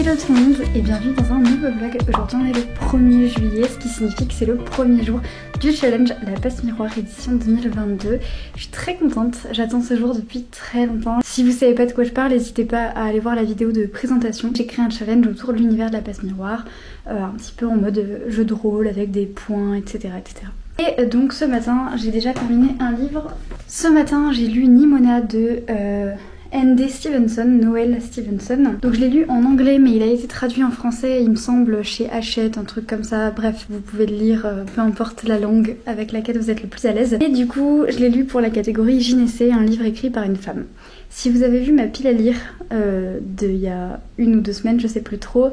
Hello tout le monde et bienvenue dans un nouveau vlog. Aujourd'hui on est le 1er juillet, ce qui signifie que c'est le premier jour du challenge La Passe Miroir édition 2022. Je suis très contente, j'attends ce jour depuis très longtemps. Si vous savez pas de quoi je parle, n'hésitez pas à aller voir la vidéo de présentation. J'ai créé un challenge autour de l'univers de La Passe Miroir, un petit peu en mode jeu de rôle avec des points, etc. Et donc ce matin j'ai déjà terminé un livre. Ce matin j'ai lu Nimona de N.D. Stevenson, Noël Stevenson. Donc je l'ai lu en anglais mais il a été traduit en français il me semble chez Hachette, un truc comme ça. Bref, vous pouvez le lire peu importe la langue avec laquelle vous êtes le plus à l'aise. Et du coup je l'ai lu pour la catégorie gynécée, un livre écrit par une femme. Si vous avez vu ma pile à lire d'il y a 1 ou 2 semaines, je sais plus trop,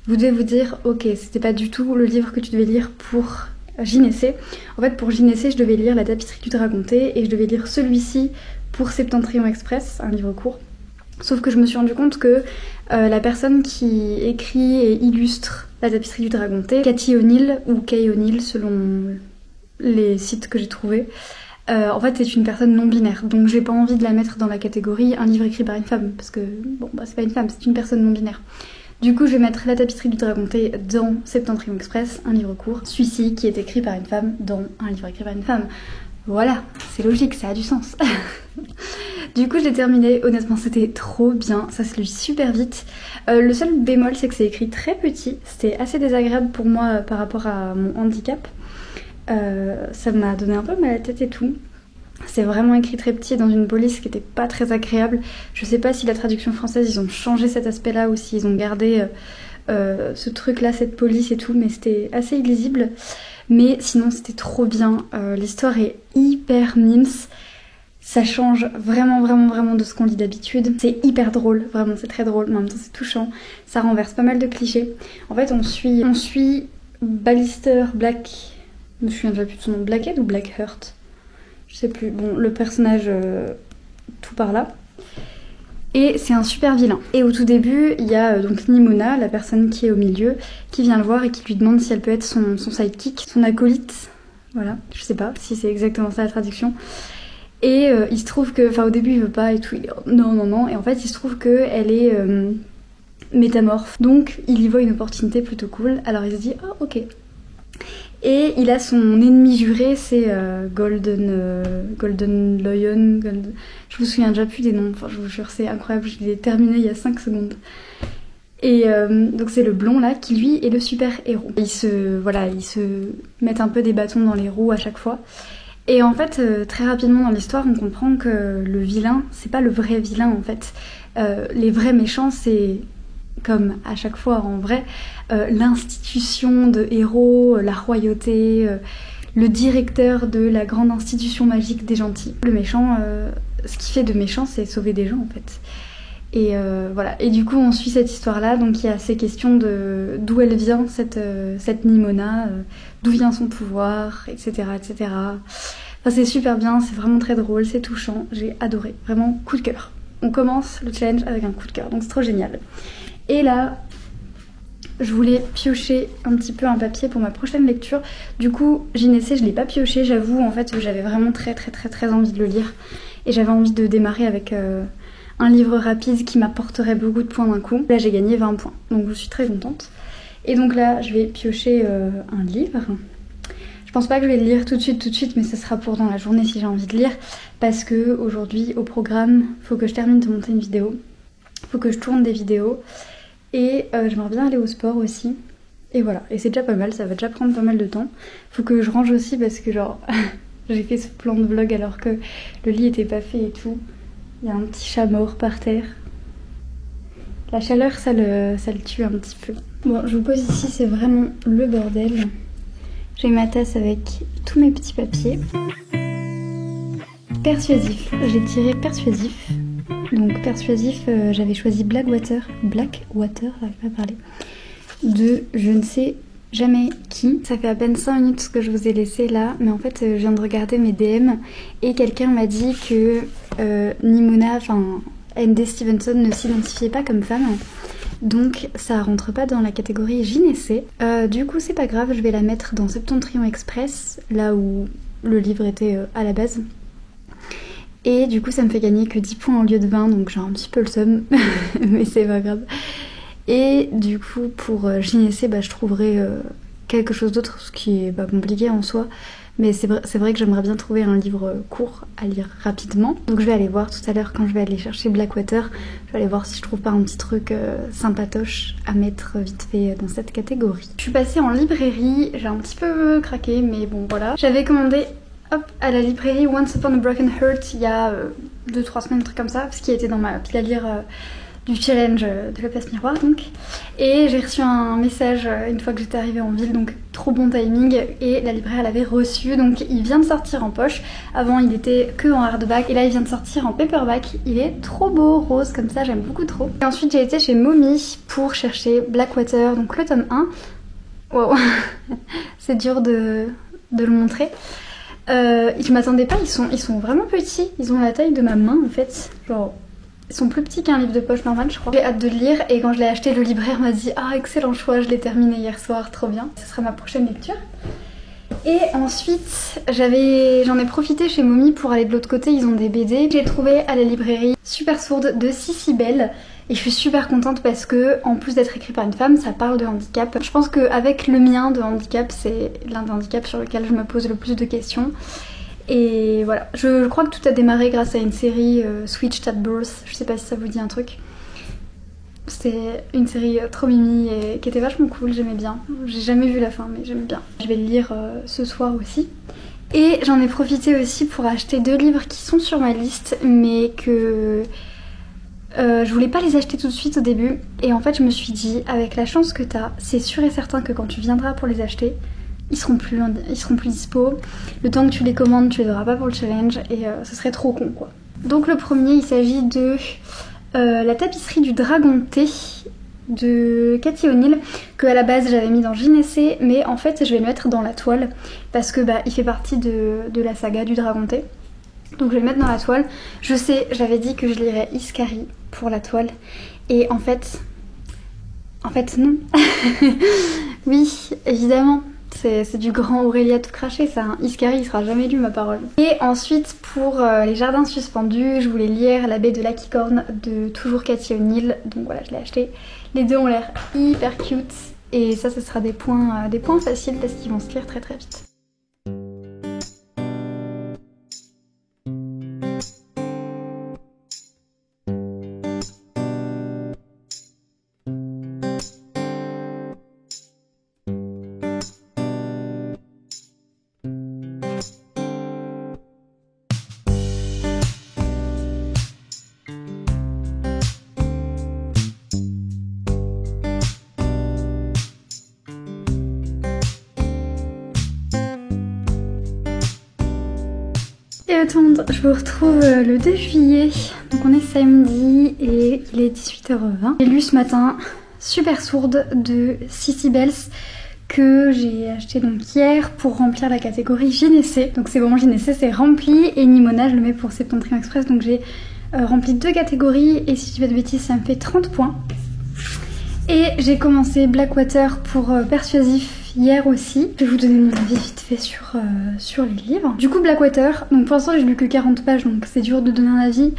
vous devez vous dire ok, c'était pas du tout le livre que tu devais lire pour gynécée. En fait pour gynécée je devais lire La Tapisserie du Dragonté et je devais lire celui-ci pour Septentrion Express, un livre court. Sauf que je me suis rendu compte que la personne qui écrit et illustre La Tapisserie du Dragonté, Cathy O'Neill ou Kay O'Neill selon les sites que j'ai trouvés, en fait c'est une personne non binaire. Donc j'ai pas envie de la mettre dans la catégorie un livre écrit par une femme, parce que bon bah c'est pas une femme, c'est une personne non binaire. Du coup je vais mettre La Tapisserie du Dragonté dans Septentrion Express, un livre court. Celui-ci qui est écrit par une femme dans un livre écrit par une femme. Voilà, c'est logique, ça a du sens. Du coup je l'ai terminé, honnêtement c'était trop bien, ça se lit super vite. Le seul bémol c'est que c'est écrit très petit, c'était assez désagréable pour moi par rapport à mon handicap. Ça m'a donné un peu mal à la tête et tout. C'est vraiment écrit très petit dans une police qui était pas très agréable. Je sais pas si la traduction française ils ont changé cet aspect là ou s'ils ont gardé ce truc là, cette police et tout, mais c'était assez illisible. Mais sinon c'était trop bien, l'histoire est hyper mimes, ça change vraiment de ce qu'on lit d'habitude. C'est hyper drôle, vraiment c'est très drôle, mais en même temps c'est touchant, ça renverse pas mal de clichés. En fait on suit Ballister Black, je me souviens déjà plus de son nom, Blackhead ou Blackheart, je sais plus, bon le personnage tout par là. Et c'est un super vilain. Et au tout début, il y a donc Nimona, la personne qui est au milieu, qui vient le voir et qui lui demande si elle peut être son sidekick, son acolyte. Voilà, je sais pas si c'est exactement ça la traduction. Et il se trouve que, enfin au début il veut pas et tout, il est non. Et en fait il se trouve qu'elle est métamorphe. Donc il y voit une opportunité plutôt cool. Alors il se dit oh ok. Et il a son ennemi juré, c'est Golden Lion, je me souviens déjà plus des noms, enfin je vous jure c'est incroyable, je l'ai terminé il y a 5 secondes. Et donc c'est le blond là qui lui est le super héros. Ils se mettent un peu des bâtons dans les roues à chaque fois. Et en fait très rapidement dans l'histoire on comprend que le vilain c'est pas le vrai vilain en fait. Les vrais méchants c'est, comme à chaque fois en vrai, l'institution de héros, la royauté, le directeur de la grande institution magique des gentils. Le méchant, ce qui fait de méchant c'est sauver des gens en fait. Et voilà, et du coup on suit cette histoire là, donc il y a ces questions de d'où elle vient cette Nimona, d'où vient son pouvoir, etc. Enfin c'est super bien, c'est vraiment très drôle, c'est touchant, j'ai adoré, vraiment coup de cœur. On commence le challenge avec un coup de cœur, donc c'est trop génial. Et là, je voulais piocher un petit peu un papier pour ma prochaine lecture. Du coup, gynécée, je l'ai pas pioché, j'avoue. En fait, j'avais vraiment très envie de le lire. Et j'avais envie de démarrer avec un livre rapide qui m'apporterait beaucoup de points d'un coup. Là, j'ai gagné 20 points, donc je suis très contente. Et donc là, je vais piocher un livre. Je pense pas que je vais le lire tout de suite, mais ce sera pour dans la journée si j'ai envie de lire. Parce que aujourd'hui, au programme, faut que je termine de monter une vidéo. Faut que je tourne des vidéos. Et j'aimerais bien aller au sport aussi. Et voilà, et c'est déjà pas mal, ça va déjà prendre pas mal de temps. Faut que je range aussi parce que genre j'ai fait ce plan de vlog alors que le lit était pas fait et tout. Il y a un petit chat mort par terre. La chaleur ça le tue un petit peu. Bon, je vous pose ici, c'est vraiment le bordel. J'ai ma tasse avec tous mes petits papiers. Persuasif, j'ai tiré persuasif. Donc persuasif, j'avais choisi Blackwater, j'arrive pas à parler, de je ne sais jamais qui. Ça fait à peine 5 minutes que je vous ai laissé là, mais en fait je viens de regarder mes DM et quelqu'un m'a dit que Nimona, enfin N.D. Stevenson ne s'identifiait pas comme femme. Donc ça rentre pas dans la catégorie gynécée. Du coup c'est pas grave, je vais la mettre dans Septentrion Express, là où le livre était à la base. Et du coup ça me fait gagner que 10 points au lieu de 20, donc j'ai un petit peu le seum, mais c'est pas grave. Et du coup pour gynécée, je trouverai quelque chose d'autre, ce qui est pas compliqué en soi. Mais c'est vrai que j'aimerais bien trouver un livre court à lire rapidement. Donc je vais aller voir tout à l'heure quand je vais aller chercher Blackwater. Je vais aller voir si je trouve pas un petit truc sympatoche à mettre vite fait dans cette catégorie. Je suis passée en librairie, j'ai un petit peu craqué mais bon voilà. J'avais commandé à la librairie Once Upon a Broken Heart il y a 2-3 semaines, un truc comme ça, ce qui était dans ma pile à lire du challenge de la place miroir donc. Et j'ai reçu un message une fois que j'étais arrivée en ville, donc trop bon timing, et la libraire l'avait reçu, donc il vient de sortir en poche. Avant il était que en hardback et là il vient de sortir en paperback. Il est trop beau, rose comme ça, j'aime beaucoup trop. Et ensuite j'ai été chez Mommy pour chercher Blackwater, donc le tome 1. Wow, c'est dur de le montrer. Je m'attendais pas, ils sont vraiment petits, ils ont la taille de ma main en fait, genre ils sont plus petits qu'un livre de poche normal je crois. J'ai hâte de le lire et quand je l'ai acheté le libraire m'a dit ah excellent choix, je l'ai terminé hier soir, trop bien. Ce sera ma prochaine lecture. Et ensuite j'en ai profité chez Mommy pour aller de l'autre côté, ils ont des BD. J'ai trouvé à la librairie Super Sourde de Sissi Bell et je suis super contente parce que en plus d'être écrit par une femme, ça parle de handicap. Je pense qu'avec le mien de handicap, c'est l'un des handicaps sur lequel je me pose le plus de questions. Et voilà, je crois que tout a démarré grâce à une série Switched at Birth, je sais pas si ça vous dit un truc. C'était une série trop mimi et qui était vachement cool, j'aimais bien. J'ai jamais vu la fin mais j'aime bien. Je vais le lire ce soir aussi. Et j'en ai profité aussi pour acheter 2 livres qui sont sur ma liste mais que je voulais pas les acheter tout de suite au début. Et en fait je me suis dit, avec la chance que t'as, c'est sûr et certain que quand tu viendras pour les acheter, ils seront plus dispo. Le temps que tu les commandes, tu les auras pas pour le challenge et ce serait trop con quoi. Donc le premier, il s'agit de La tapisserie du dragon thé de Cathy O'Neill, que à la base j'avais mis dans Gynécée, mais en fait je vais le mettre dans la toile parce que il fait partie de la saga du dragon thé. Donc je vais le mettre dans la toile. Je sais, j'avais dit que je lirais Iskari pour la toile et en fait non. Oui, évidemment. C'est du grand Aurélia tout craché ça, hein. Iskari il sera jamais lu ma parole. Et ensuite pour les jardins suspendus, je voulais lire La baie de l'Aquicorne de toujours Cathy O'Neill, donc voilà je l'ai acheté. Les deux ont l'air hyper cute et ça ce sera des points faciles parce qu'ils vont se lire très très vite. Salut tout le monde, je vous retrouve le 2 juillet, donc on est samedi et il est 18h20. J'ai lu ce matin Super Sourde de Sissi Bell que j'ai acheté donc hier pour remplir la catégorie Gynécée. Donc c'est bon, Gynécée c'est rempli et Nimona je le mets pour Septentrion Express, donc j'ai rempli 2 catégories et si je dis pas de bêtises ça me fait 30 points. Et j'ai commencé Blackwater pour Persuasif hier aussi. Je vais vous donner mon avis vite fait sur les livres. Du coup Blackwater, donc pour l'instant j'ai lu que 40 pages donc c'est dur de donner un avis.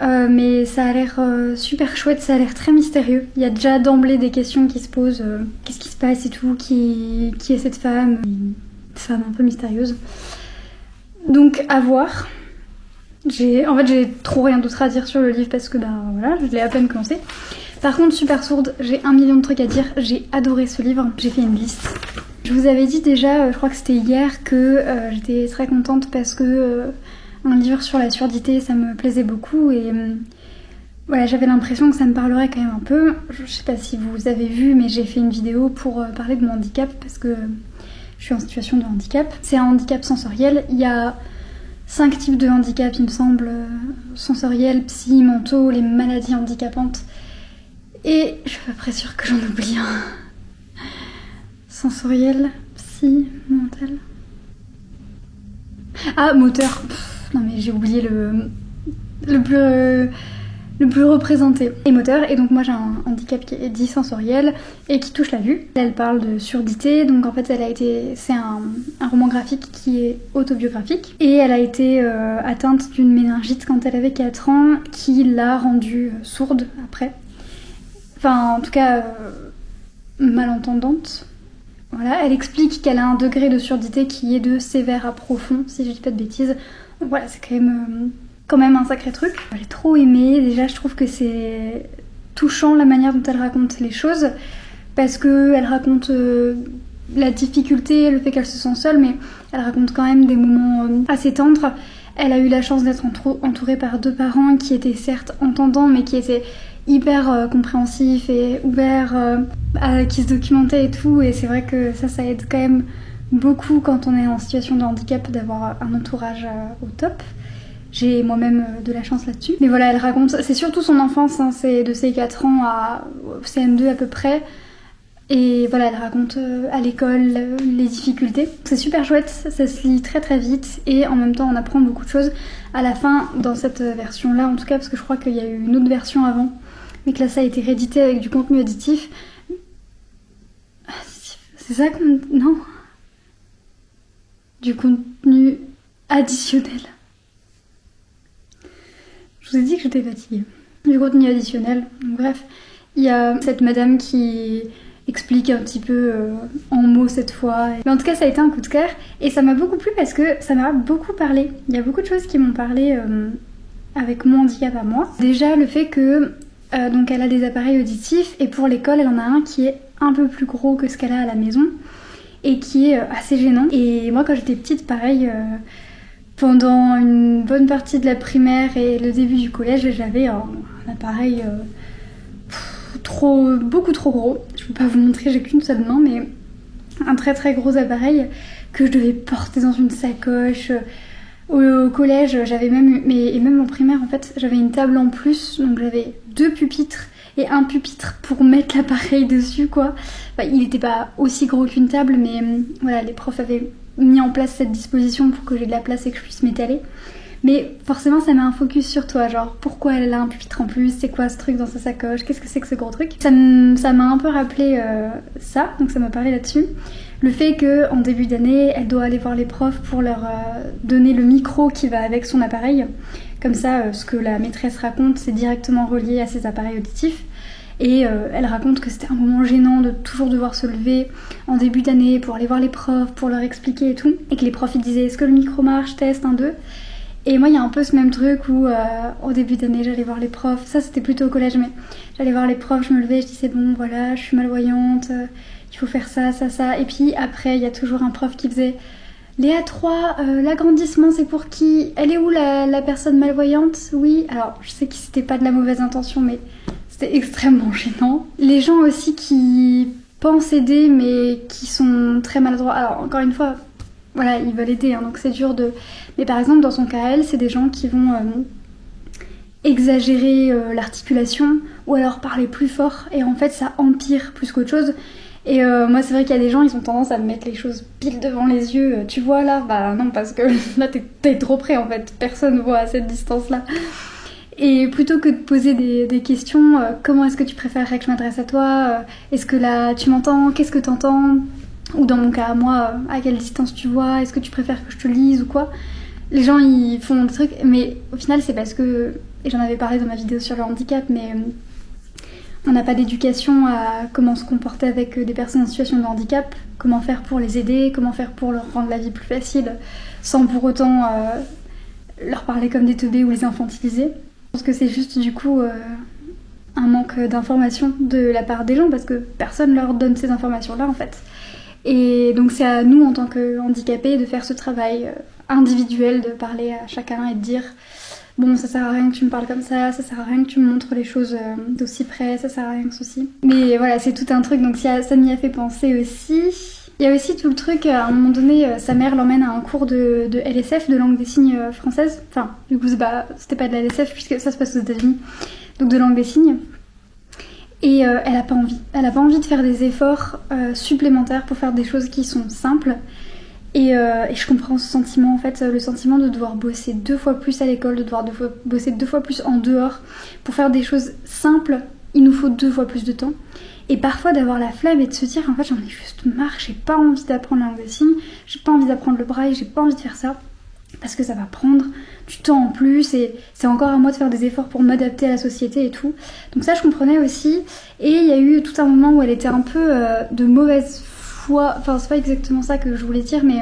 Mais ça a l'air super chouette, ça a l'air très mystérieux. Il y a déjà d'emblée des questions qui se posent. Qu'est-ce qui se passe et tout, qui est cette femme? Une femme un peu mystérieuse. Donc à voir. En fait j'ai trop rien d'autre à dire sur le livre parce que voilà, je l'ai à peine commencé. Par contre Super Sourde, j'ai 1 million de trucs à dire, j'ai adoré ce livre, j'ai fait une liste. Je vous avais dit déjà, je crois que c'était hier, que j'étais très contente parce que un livre sur la surdité ça me plaisait beaucoup et voilà, j'avais l'impression que ça me parlerait quand même un peu. Je sais pas si vous avez vu mais j'ai fait une vidéo pour parler de mon handicap parce que je suis en situation de handicap. C'est un handicap sensoriel, il y a 5 types de handicap il me semble, sensoriels, psy, mentaux, les maladies handicapantes. Et je suis à peu près sûre que j'en oublie un. Sensoriel, psy, mental. Ah, moteur. Non mais j'ai oublié le plus représenté. Et moteur, et donc moi j'ai un handicap qui est dit sensoriel et qui touche la vue. Elle parle de surdité, donc en fait c'est un roman graphique qui est autobiographique. Et elle a été atteinte d'une méningite quand elle avait 4 ans, qui l'a rendue sourde après. Enfin, en tout cas, malentendante. Voilà, elle explique qu'elle a un degré de surdité qui est de sévère à profond, si je dis pas de bêtises. Donc voilà, c'est quand même un sacré truc. J'ai trop aimé, déjà je trouve que c'est touchant la manière dont elle raconte les choses, parce qu'elle raconte la difficulté, le fait qu'elle se sent seule, mais elle raconte quand même des moments assez tendres. Elle a eu la chance d'être entourée par 2 parents qui étaient certes entendants, mais qui étaient hyper compréhensifs et ouverts, qui se documentaient et tout, et c'est vrai que ça aide quand même beaucoup quand on est en situation de handicap d'avoir un entourage au top. J'ai moi-même de la chance là-dessus. Mais voilà, elle raconte, c'est surtout son enfance, hein, c'est de ses 4 ans à CM2 à peu près. Et voilà, elle raconte à l'école les difficultés. C'est super chouette, ça se lit très très vite et en même temps on apprend beaucoup de choses. À la fin, dans cette version-là en tout cas, parce que je crois qu'il y a eu une autre version avant, mais que là ça a été réédité avec du contenu additif. C'est ça qu'on... Non. Du contenu additionnel. Je vous ai dit que j'étais fatiguée. Du contenu additionnel. Donc, bref, il y a cette madame qui explique un petit peu en mots cette fois. Mais en tout cas, ça a été un coup de cœur et ça m'a beaucoup plu parce que ça m'a beaucoup parlé. Il y a beaucoup de choses qui m'ont parlé avec mon handicap à moi. Déjà, le fait que donc elle a des appareils auditifs et pour l'école, elle en a un qui est un peu plus gros que ce qu'elle a à la maison et qui est assez gênant. Et moi, quand j'étais petite, pareil, pendant une bonne partie de la primaire et le début du collège, j'avais un appareil beaucoup trop gros. Je peux pas vous montrer, j'ai qu'une seule main, mais un très très gros appareil que je devais porter dans une sacoche. Au collège, j'avais même, et même en primaire en fait, j'avais une table en plus, donc j'avais 2 pupitres et un pupitre pour mettre l'appareil dessus quoi. Enfin, il n'était pas aussi gros qu'une table, mais voilà, les profs avaient mis en place cette disposition pour que j'ai de la place et que je puisse m'étaler. Mais forcément ça met un focus sur toi, genre pourquoi elle a un pupitre en plus, c'est quoi ce truc dans sa sacoche, qu'est-ce que c'est que ce gros truc. Ça m'a un peu rappelé ça, donc ça m'a parlé là-dessus. Le fait qu'en début d'année, elle doit aller voir les profs pour leur donner le micro qui va avec son appareil. Comme ça, ce que la maîtresse raconte, c'est directement relié à ses appareils auditifs. Et elle raconte que c'était un moment gênant de toujours devoir se lever en début d'année pour aller voir les profs, pour leur expliquer et tout. Et que les profs ils disaient « Est-ce que le micro marche ? Test, 1, 2 ?» Et moi, il y a un peu ce même truc où au début d'année, j'allais voir les profs. Ça, c'était plutôt au collège, mais j'allais voir les profs, je me levais, je disais « Bon, voilà, je suis malvoyante, il faut faire ça, ça, ça. » Et puis après, il y a toujours un prof qui faisait « Léa 3, l'agrandissement, c'est pour qui ? Elle est où la personne malvoyante ? Oui. » Alors, je sais que c'était pas de la mauvaise intention, mais c'était extrêmement gênant. Les gens aussi qui pensent aider, mais qui sont très maladroits. Alors, encore une fois, voilà, ils veulent aider, hein, donc c'est dur de... Mais par exemple, dans son cas, elle, c'est des gens qui vont exagérer l'articulation ou alors parler plus fort et en fait, ça empire plus qu'autre chose. Et moi, c'est vrai qu'il y a des gens, ils ont tendance à me mettre les choses pile devant les yeux. Tu vois là ? Bah non, parce que là, t'es trop près en fait. Personne voit à cette distance-là. Et plutôt que de poser des questions, comment est-ce que tu préférerais que je m'adresse à toi ? Est-ce que là, tu m'entends ? Qu'est-ce que t'entends ? Ou dans mon cas à moi, à quelle distance tu vois ? Est-ce que tu préfères que je te lise ou quoi ? Les gens, ils font des trucs, mais au final, c'est parce que... Et j'en avais parlé dans ma vidéo sur le handicap, mais on n'a pas d'éducation à comment se comporter avec des personnes en situation de handicap, comment faire pour les aider, comment faire pour leur rendre la vie plus facile, sans pour autant leur parler comme des teubés ou les infantiliser. Je pense que c'est juste du coup un manque d'information de la part des gens, parce que personne leur donne ces informations-là en fait. Et donc c'est à nous en tant que handicapés de faire ce travail individuel, de parler à chacun et de dire bon, ça sert à rien que tu me parles comme ça sert à rien que tu me montres les choses d'aussi près, ça sert à rien que ceci. Mais voilà, c'est tout un truc, donc ça m'y a fait penser aussi. Il y a aussi tout le truc, à un moment donné, sa mère l'emmène à un cours de LSF, de langue des signes française. Enfin, du coup, c'était pas de la LSF puisque ça se passe aux États-Unis, donc de langue des signes. Et elle a pas envie. Elle a pas envie de faire des efforts supplémentaires pour faire des choses qui sont simples. Et je comprends ce sentiment, en fait, le sentiment de devoir bosser 2 fois plus à l'école, de devoir bosser 2 fois plus en dehors. Pour faire des choses simples, il nous faut 2 fois plus de temps. Et parfois d'avoir la flemme et de se dire, en fait, j'en ai juste marre, j'ai pas envie d'apprendre la langue des signes, j'ai pas envie d'apprendre le braille, j'ai pas envie de faire ça. parce que ça va prendre du temps en plus et c'est encore à moi de faire des efforts pour m'adapter à la société et tout. Donc ça je comprenais aussi, et il y a eu tout un moment où elle était un peu de mauvaise foi, enfin c'est pas exactement ça que je voulais dire, mais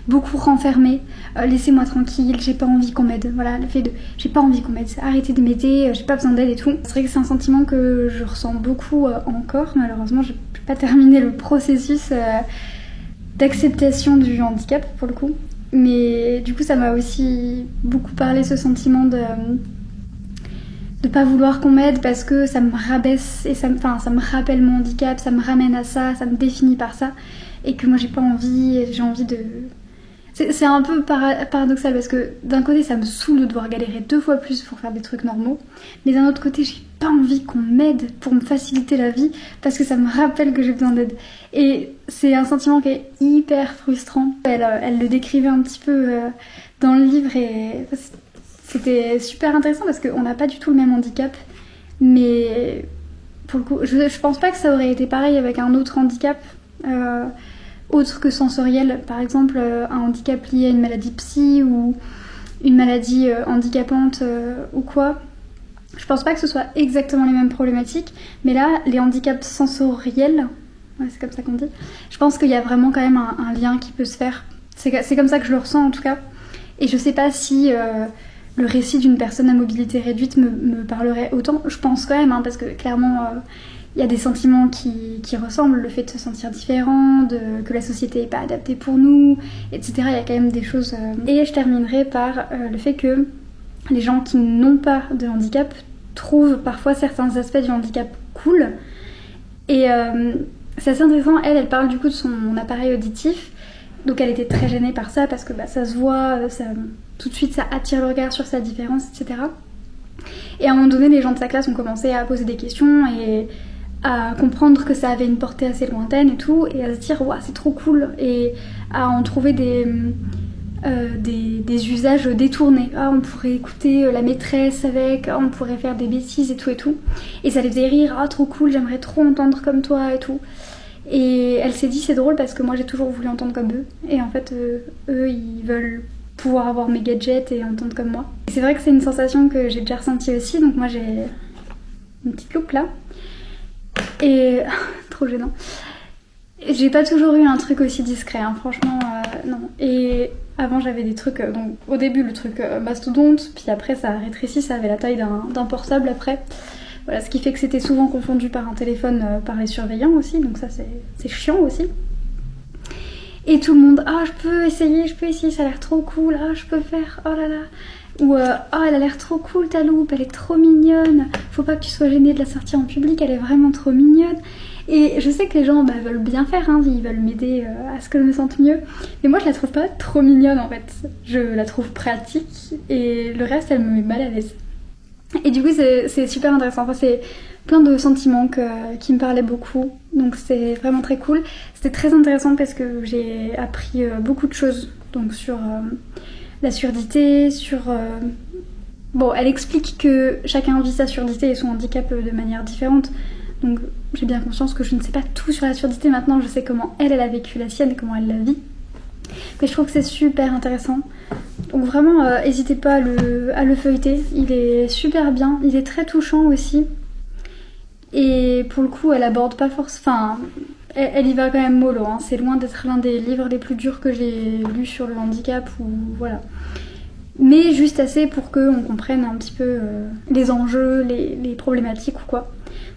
beaucoup renfermée, laissez-moi tranquille, j'ai pas envie qu'on m'aide, voilà, le fait de j'ai pas envie qu'on m'aide, arrêtez de m'aider, j'ai pas besoin d'aide et tout. C'est vrai que c'est un sentiment que je ressens beaucoup encore, malheureusement j'ai pas terminé le processus d'acceptation du handicap pour le coup. Mais du coup ça m'a aussi beaucoup parlé, ce sentiment de pas vouloir qu'on m'aide parce que ça me rabaisse et ça me rappelle mon handicap, ça me ramène à ça, ça me définit par ça, et que moi j'ai pas envie, j'ai envie de... C'est un peu paradoxal parce que d'un côté ça me saoule de devoir galérer 2 fois plus pour faire des trucs normaux, mais d'un autre côté j'ai pas envie qu'on m'aide pour me faciliter la vie parce que ça me rappelle que j'ai besoin d'aide. Et c'est un sentiment qui est hyper frustrant. Elle le décrivait un petit peu dans le livre et c'était super intéressant parce qu'on n'a pas du tout le même handicap, mais pour le coup je pense pas que ça aurait été pareil avec un autre handicap autre que sensoriel, par exemple un handicap lié à une maladie psy ou une maladie handicapante ou quoi. Je pense pas que ce soit exactement les mêmes problématiques, mais là, les handicaps sensoriels, ouais, c'est comme ça qu'on dit, je pense qu'il y a vraiment quand même un lien qui peut se faire. C'est comme ça que je le ressens en tout cas. Et je sais pas si le récit d'une personne à mobilité réduite me parlerait autant. Je pense quand même, hein, parce que clairement... il y a des sentiments qui ressemblent, le fait de se sentir différent, que la société n'est pas adaptée pour nous, etc. Il y a quand même des choses... Et je terminerai par le fait que les gens qui n'ont pas de handicap trouvent parfois certains aspects du handicap cool. Et c'est assez intéressant, elle parle du coup de son appareil auditif. Donc elle était très gênée par ça parce que ça se voit, tout de suite ça attire le regard sur sa différence, etc. Et à un moment donné, les gens de sa classe ont commencé à poser des questions et à comprendre que ça avait une portée assez lointaine et tout, et à se dire ouais, c'est trop cool, et à en trouver des usages détournés. Ah, on pourrait écouter la maîtresse avec, on pourrait faire des bêtises et tout. Et ça les faisait rire, ah trop cool, j'aimerais trop entendre comme toi et tout. Et elle s'est dit c'est drôle parce que moi j'ai toujours voulu entendre comme eux, et en fait eux ils veulent pouvoir avoir mes gadgets et entendre comme moi. Et c'est vrai que c'est une sensation que j'ai déjà ressentie aussi, donc moi j'ai une petite loupe là. Et trop gênant. J'ai pas toujours eu un truc aussi discret, hein, franchement, non. Et avant j'avais des trucs, donc au début le truc mastodonte, puis après ça a rétréci, ça avait la taille d'un portable après. Voilà, ce qui fait que c'était souvent confondu par un téléphone par les surveillants aussi, donc ça c'est chiant aussi. Et tout le monde, ah je peux essayer, ça a l'air trop cool, ah je peux faire, oh là là. Ou oh elle a l'air trop cool ta loupe, elle est trop mignonne, faut pas que tu sois gênée de la sortir en public, elle est vraiment trop mignonne. Et je sais que les gens veulent bien faire, hein, ils veulent m'aider à ce que je me sente mieux, mais moi je la trouve pas trop mignonne en fait, je la trouve pratique et le reste elle me met mal à l'aise. Et du coup c'est super intéressant, enfin, c'est plein de sentiments qui me parlaient beaucoup, donc c'est vraiment très cool. C'était très intéressant parce que j'ai appris beaucoup de choses, donc sur la surdité, sur... Bon, elle explique que chacun vit sa surdité et son handicap de manière différente, donc j'ai bien conscience que je ne sais pas tout sur la surdité maintenant, je sais comment elle a vécu la sienne et comment elle la vit. Mais je trouve que c'est super intéressant. Donc vraiment, n'hésitez pas à le feuilleter, il est super bien, il est très touchant aussi. Et pour le coup, elle aborde pas forcément... Enfin, elle y va quand même mollo, hein. C'est loin d'être l'un des livres les plus durs que j'ai lus sur le handicap, ou voilà. Mais juste assez pour qu'on comprenne un petit peu les enjeux, les problématiques ou quoi.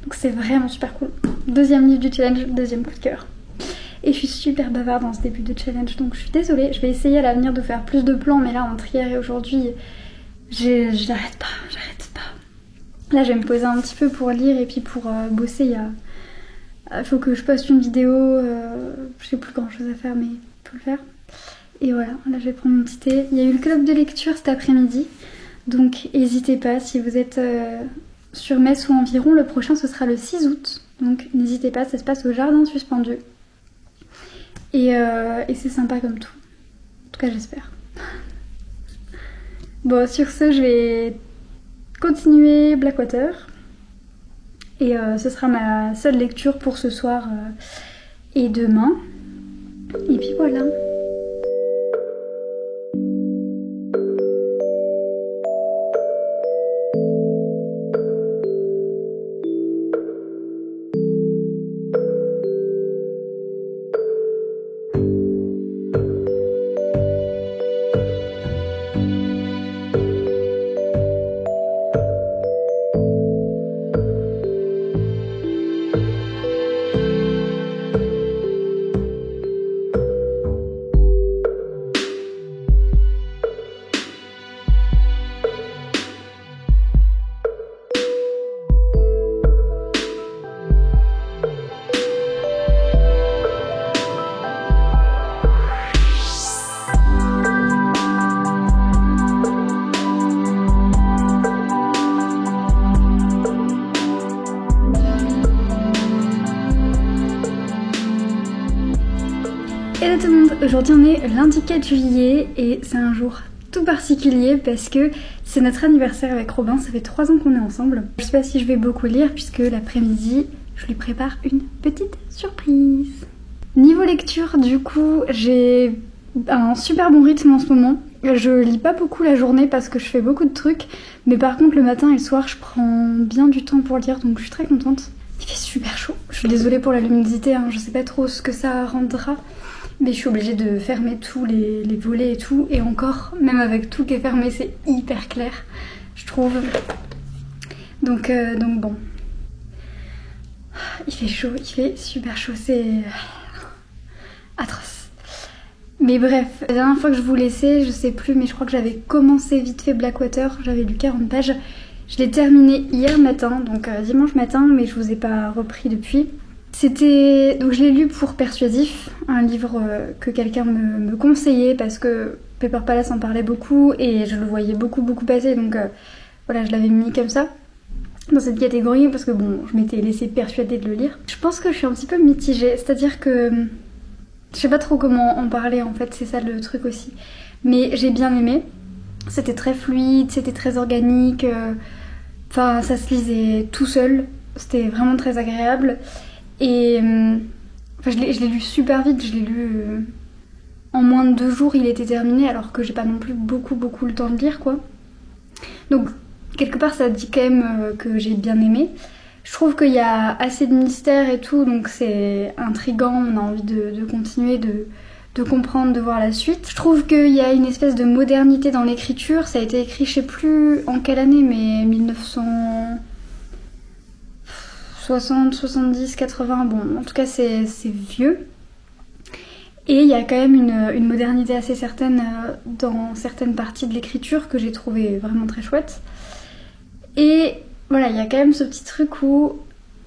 Donc c'est vraiment super cool. Deuxième livre du challenge, deuxième coup de cœur. Et je suis super bavarde dans ce début de challenge, donc je suis désolée. Je vais essayer à l'avenir de faire plus de plans, mais là entre hier et aujourd'hui, j'arrête pas. Là je vais me poser un petit peu pour lire et puis pour bosser. Il faut que je poste une vidéo, je sais plus grand chose à faire, mais il faut le faire. Et voilà, là je vais prendre mon petit thé. Il y a eu le club de lecture cet après-midi, donc n'hésitez pas si vous êtes sur Metz ou environ. Le prochain ce sera le 6 août, donc n'hésitez pas, ça se passe au Jardin Suspendu. Et c'est sympa comme tout. En tout cas j'espère. Bon, sur ce je vais continuer Blackwater. Et ce sera ma seule lecture pour ce soir et demain. Et puis voilà. tout le monde, aujourd'hui on est lundi 4 juillet et c'est un jour tout particulier parce que c'est notre anniversaire avec Robin, ça fait 3 ans qu'on est ensemble. Je sais pas si je vais beaucoup lire puisque l'après-midi je lui prépare une petite surprise. Niveau lecture du coup j'ai un super bon rythme en ce moment. Je lis pas beaucoup la journée parce que je fais beaucoup de trucs, mais par contre le matin et le soir je prends bien du temps pour lire donc je suis très contente. Il fait super chaud, je suis désolée pour la luminosité, hein. Je sais pas trop ce que ça rendra, mais je suis obligée de fermer tous les volets et tout, et encore, même avec tout qui est fermé, c'est hyper clair, je trouve. Donc bon. Il fait chaud, il fait super chaud, c'est atroce. Mais bref, la dernière fois que je vous laissais, je sais plus, mais je crois que j'avais commencé vite fait Blackwater, j'avais lu 40 pages. Je l'ai terminé hier matin, donc dimanche matin, mais je vous ai pas repris depuis. Donc je l'ai lu pour Persuasif, un livre que quelqu'un me conseillait parce que Pepper Palace en parlait beaucoup et je le voyais beaucoup passer, donc voilà, je l'avais mis comme ça dans cette catégorie parce que bon, je m'étais laissée persuader de le lire. Je pense que je suis un petit peu mitigée, c'est-à-dire que je sais pas trop comment en parler en fait, c'est ça le truc aussi. Mais j'ai bien aimé, c'était très fluide, c'était très organique, enfin ça se lisait tout seul, c'était vraiment très agréable. Et enfin, je l'ai lu super vite, je l'ai lu en moins de 2 jours, il était terminé alors que j'ai pas non plus beaucoup le temps de lire quoi. Donc quelque part ça dit quand même que j'ai bien aimé. Je trouve qu'il y a assez de mystère et tout, donc c'est intriguant, on a envie de continuer, de comprendre, de voir la suite. Je trouve qu'il y a une espèce de modernité dans l'écriture, ça a été écrit je sais plus en quelle année, mais 1960, 70, 80, bon en tout cas c'est vieux. Et il y a quand même une modernité assez certaine dans certaines parties de l'écriture que j'ai trouvé vraiment très chouette. Et voilà, il y a quand même ce petit truc où,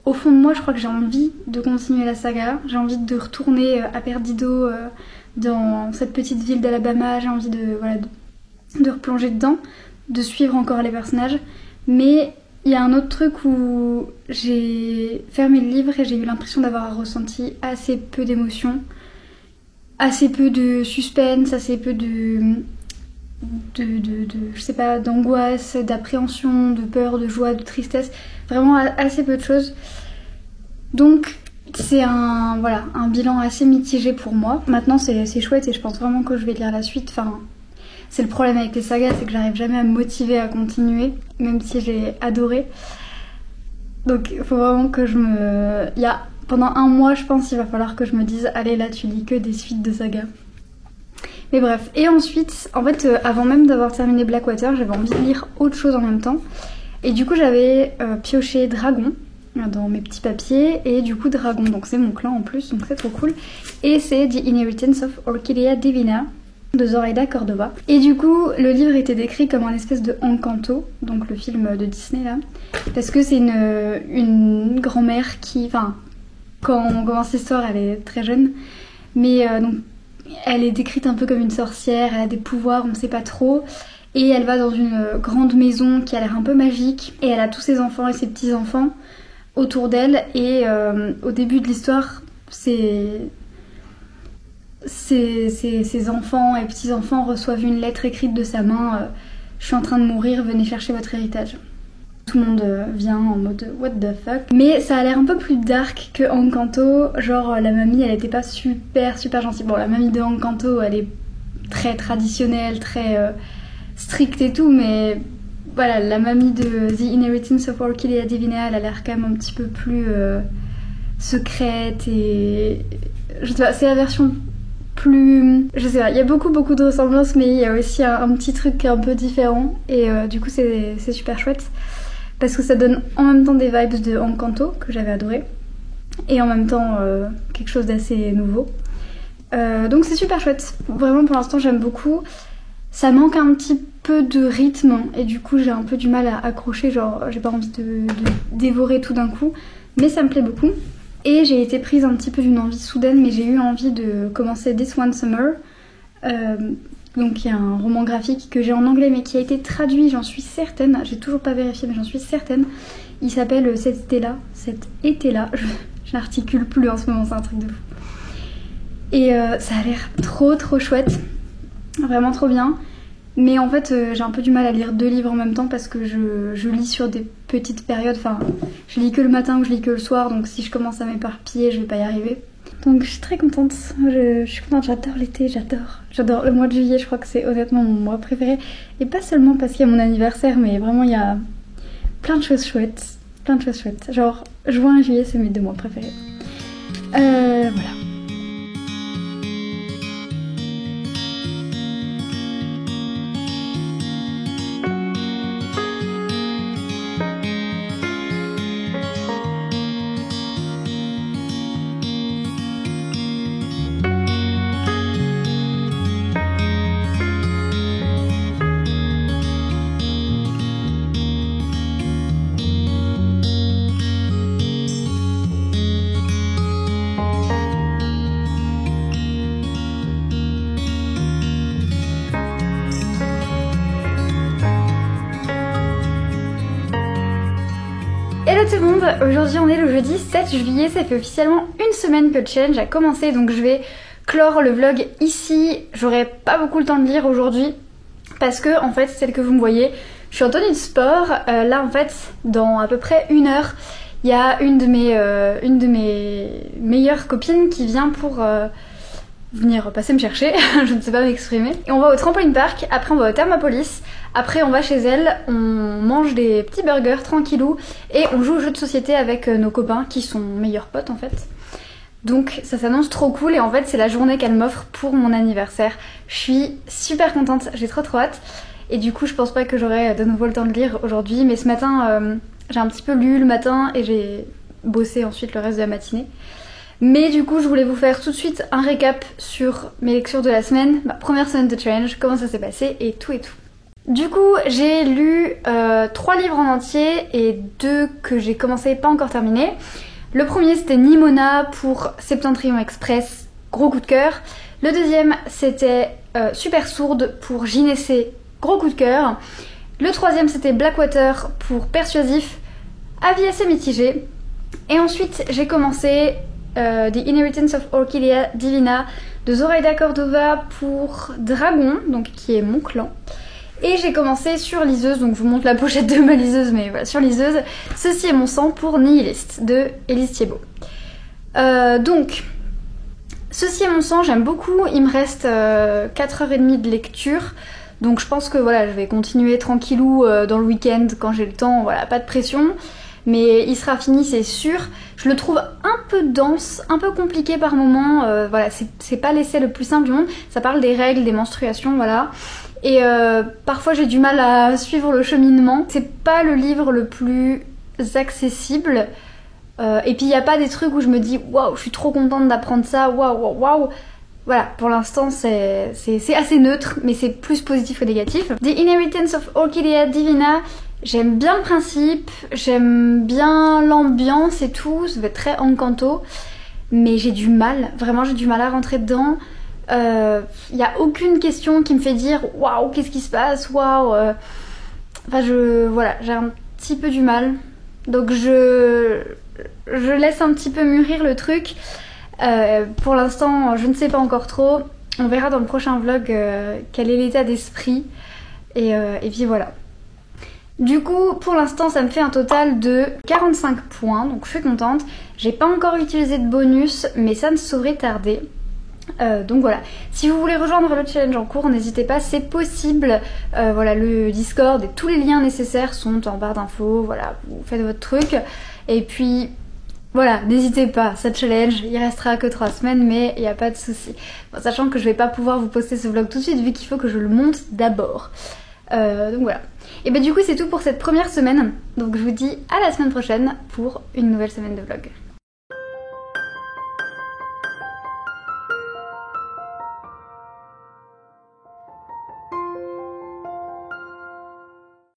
au fond de moi, je crois que j'ai envie de continuer la saga. J'ai envie de retourner à Perdido, dans cette petite ville d'Alabama. J'ai envie de replonger dedans, de suivre encore les personnages. Mais il y a un autre truc où j'ai fermé le livre et j'ai eu l'impression d'avoir ressenti assez peu d'émotions, assez peu de suspense, assez peu je sais pas, d'angoisse, d'appréhension, de peur, de joie, de tristesse, vraiment assez peu de choses. Donc c'est un bilan assez mitigé pour moi. Maintenant c'est chouette et je pense vraiment que je vais lire la suite. Enfin, c'est le problème avec les sagas, c'est que j'arrive jamais à me motiver à continuer, même si j'ai adoré. Donc il faut vraiment que pendant 1 mois je pense il va falloir que je me dise allez là tu lis que des suites de sagas. Mais bref, et ensuite, en fait, avant même d'avoir terminé Blackwater, j'avais envie de lire autre chose en même temps. Et du coup, j'avais pioché Dragon dans mes petits papiers. Et du coup, Dragon, donc c'est mon clan en plus, donc c'est trop cool. Et c'est The Inheritance of Orquídea Divina de Zoraida Córdoba. Et du coup, le livre était décrit comme un espèce de Encanto, donc le film de Disney là. Parce que c'est une grand-mère qui... Enfin, quand on commence l'histoire, elle est très jeune. Mais donc... Elle est décrite un peu comme une sorcière, elle a des pouvoirs, on ne sait pas trop. Et elle va dans une grande maison qui a l'air un peu magique. Et elle a tous ses enfants et ses petits-enfants autour d'elle. Et au début de l'histoire, ses enfants et petits-enfants reçoivent une lettre écrite de sa main. Je suis en train de mourir, venez chercher votre héritage. Tout le monde vient en mode what the fuck. Mais ça a l'air un peu plus dark que Encanto. Genre la mamie elle était pas super gentille. Bon, la mamie de Encanto elle est très traditionnelle, très stricte et tout, mais voilà, la mamie de The Inheritance of Orquídea Divina elle a l'air quand même un petit peu plus secrète et... Je sais pas, c'est la version plus... Je sais pas, il y a beaucoup de ressemblances mais il y a aussi un petit truc un peu différent et du coup c'est super chouette. Parce que ça donne en même temps des vibes de Encanto, que j'avais adoré, et en même temps quelque chose d'assez nouveau. Donc c'est super chouette. Vraiment pour l'instant j'aime beaucoup. Ça manque un petit peu de rythme, et du coup j'ai un peu du mal à accrocher, genre j'ai pas envie de dévorer tout d'un coup, mais ça me plaît beaucoup. Et j'ai été prise un petit peu d'une envie soudaine, mais j'ai eu envie de commencer This One Summer. Donc il y a un roman graphique que j'ai en anglais mais qui a été traduit, j'en suis certaine, j'ai toujours pas vérifié mais j'en suis certaine. Il s'appelle Cet été-là, je n'articule plus en ce moment, c'est un truc de fou. Et ça a l'air trop chouette, vraiment trop bien. Mais en fait j'ai un peu du mal à lire 2 livres en même temps parce que je lis sur des petites périodes, enfin je lis que le matin ou je lis que le soir, donc si je commence à m'éparpiller je vais pas y arriver. Donc je suis très contente, je suis contente, j'adore l'été, j'adore le mois de juillet, je crois que c'est honnêtement mon mois préféré. Et pas seulement parce qu'il y a mon anniversaire, mais vraiment il y a plein de choses chouettes, genre juin et juillet c'est mes 2 mois préférés. Voilà. Hello tout le monde, aujourd'hui on est le jeudi 7 juillet, ça fait officiellement une semaine que le challenge a commencé, donc je vais clore le vlog ici. J'aurai pas beaucoup le temps de lire aujourd'hui parce que en fait, celle que vous me voyez, je suis en tenue de sport. Là en fait, dans à peu près 1 heure, il y a une de mes meilleures copines qui vient pour venir passer me chercher, je ne sais pas m'exprimer. Et on va au trampoline park, après on va au Thermopolis, après on va chez elle, on mange des petits burgers tranquillou et on joue aux jeux de société avec nos copains qui sont meilleurs potes en fait. Donc ça s'annonce trop cool et en fait c'est la journée qu'elle m'offre pour mon anniversaire. Je suis super contente, j'ai trop hâte. Et du coup je pense pas que j'aurai de nouveau le temps de lire aujourd'hui, mais ce matin j'ai un petit peu lu le matin et j'ai bossé ensuite le reste de la matinée. Mais du coup je voulais vous faire tout de suite un récap sur mes lectures de la semaine, ma première semaine de challenge, comment ça s'est passé et tout. Du coup j'ai lu 3 livres en entier et 2 que j'ai commencé pas encore terminés. Le premier c'était Nimona pour Septentrion Express, gros coup de cœur. Le deuxième c'était Super Sourde pour Gynécée, gros coup de cœur. Le troisième c'était Blackwater pour Persuasif, avis assez mitigé. Et ensuite j'ai commencé The Inheritance of Orchidea Divina de Zoraida Cordova pour Dragon, donc qui est mon clan. Et j'ai commencé sur liseuse, donc je vous montre la pochette de ma liseuse, mais voilà, sur liseuse, Ceci est mon sang pour Nihiliste de Élise Thiebaud. Donc, Ceci est mon sang, j'aime beaucoup, il me reste 4h30 de lecture, donc je pense que voilà, je vais continuer tranquillou dans le week-end quand j'ai le temps, voilà, pas de pression. Mais il sera fini, c'est sûr. Je le trouve un peu dense, un peu compliqué par moments. Voilà, c'est pas l'essai le plus simple du monde. Ça parle des règles, des menstruations, voilà. Et parfois j'ai du mal à suivre le cheminement. C'est pas le livre le plus accessible. Et puis il n'y a pas des trucs où je me dis waouh, je suis trop contente d'apprendre ça, waouh. Voilà, pour l'instant c'est assez neutre, mais c'est plus positif que négatif. The Inheritance of Orchidea Divina. J'aime bien le principe, j'aime bien l'ambiance et tout, ça va être très Encanto, mais j'ai du mal, vraiment j'ai du mal à rentrer dedans. Y a aucune question qui me fait dire waouh, qu'est-ce qui se passe, waouh. Enfin voilà, j'ai un petit peu du mal, donc je laisse un petit peu mûrir le truc. Pour l'instant, je ne sais pas encore trop. On verra dans le prochain vlog quel est l'état d'esprit et puis voilà. Du coup, pour l'instant, ça me fait un total de 45 points, donc je suis contente. J'ai pas encore utilisé de bonus, mais ça ne saurait tarder. Donc voilà, si vous voulez rejoindre le challenge en cours, n'hésitez pas, c'est possible. Voilà, le Discord et tous les liens nécessaires sont en barre d'infos. Voilà, vous faites votre truc. Et puis, voilà, n'hésitez pas, ce challenge, il restera que 3 semaines, mais il n'y a pas de souci. Bon, sachant que je vais pas pouvoir vous poster ce vlog tout de suite, vu qu'il faut que je le monte d'abord. Donc voilà. Et bah du coup c'est tout pour cette première semaine. Donc je vous dis à la semaine prochaine pour une nouvelle semaine de vlog.